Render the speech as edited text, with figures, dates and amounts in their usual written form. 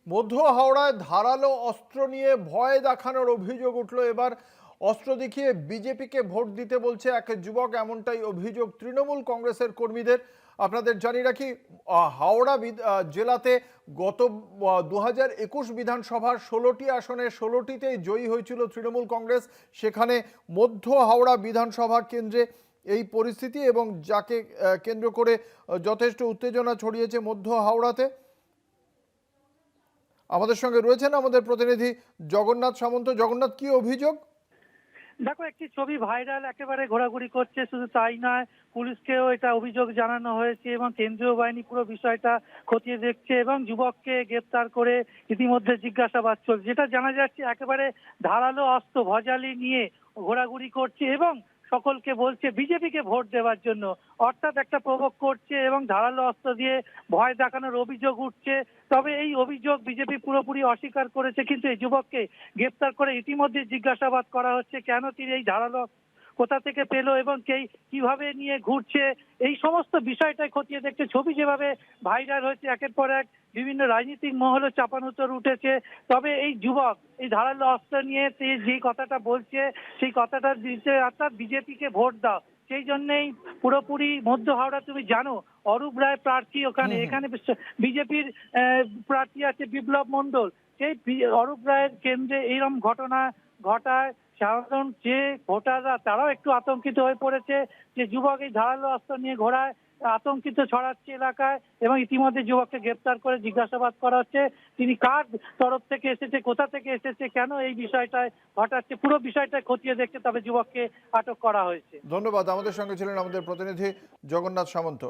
মধ্য হাওড়ায় ধারালো অস্ত্র নিয়ে ভয় দেখানোর অভিযোগ উঠল। এবার অস্ত্র দেখিয়ে বিজেপিকে ভোট দিতে বলছে এক যুবক, এমনটাই অভিযোগ তৃণমূল কংগ্রেসের কর্মীদের। আপনাদের জানিয়ে রাখি, হাওড়া জেলাতে গত 2021 বিধানসভার 16টি আসনে 16টিতেই জয়ী হয়েছিল তৃণমূল কংগ্রেস। সেখানে মধ্য হাওড়া বিধানসভা কেন্দ্রে এই পরিস্থিতি, এবং যাকে কেন্দ্র করে যথেষ্ট উত্তেজনা ছড়িয়েছে মধ্য হাওড়াতে। আমাদের সঙ্গে রয়েছেন আমাদের প্রতিনিধি জগন্নাথ সামন্ত। জগন্নাথ, কি অভিযোগ? দেখো, একটি ছবি ভাইরাল একেবারে ঘোরাঘুরি করছে। শুধু তাই নয়, পুলিশকেও এটা অভিযোগ জানানো হয়েছে এবং কেন্দ্রীয় বাহিনী পুরো বিষয়টা খতিয়ে দেখছে এবং যুবককে গ্রেপ্তার করে ইতিমধ্যে জিজ্ঞাসাবাদ চলছে। যেটা জানা যাচ্ছে, একেবারে ধারালো অস্ত্র ভজালি নিয়ে ঘোরাঘুরি করছে এবং সকলকে বলছে বিজেপিকে ভোট দেওয়ার জন্য, অর্থাৎ একটা প্রভোগ করছে এবং ধারালো অস্ত্র দিয়ে ভয় দেখানোর অভিযোগ উঠছে। তবে এই অভিযোগ বিজেপি পুরোপুরি অস্বীকার করেছে, কিন্তু এই যুবককে গ্রেপ্তার করে ইতিমধ্যে জিজ্ঞাসাবাদ করা হচ্ছে কেন তিনি এই ধারালো কোথা থেকে পেলো এবং কিভাবে নিয়ে ঘুরছে, এই সমস্ত বিষয়টাই খতিয়ে দেখছে। ছবি যেভাবে ভাইরাল হয়েছে, একের পর এক বিভিন্ন রাজনৈতিক মহলে চাপানোতর উঠেছে। তবে এই যুবক এই ধারালো অস্ত্র নিয়ে যে কথাটা বলছে, সেই কথাটা দিতে, অর্থাৎ বিজেপিকে ভোট দাও, সেই জন্যই পুরোপুরি মধ্য হাওড়া, তুমি জানো অরূপ রায় প্রার্থী ওখানে, এখানে বিজেপির প্রার্থী আছে বিপ্লব মণ্ডল। সেই অরূপ রায়ের কেন্দ্রে এইরকম ঘটনা ঘটায় সাধারণ যে ভোটাররা তারাও একটু আতঙ্কিত হয়ে পড়েছে যে যুবক এই ধারালো অস্ত্র নিয়ে ঘোরায়, আতঙ্কিত ছড়াচ্ছে এলাকায় এবং ইতিমধ্যে যুবককে গ্রেপ্তার করে জিজ্ঞাসাবাদ করা হচ্ছে। তিনি কার তরফ থেকে এসেছে, কোথা থেকে এসেছে, কেন এই বিষয়টায় ঘটাচ্ছে, পুরো বিষয়টা খতিয়ে দেখতে তবে যুবককে আটক করা হয়েছে। ধন্যবাদ। আমাদের সঙ্গে ছিলেন আমাদের প্রতিনিধি জগন্নাথ সামন্ত।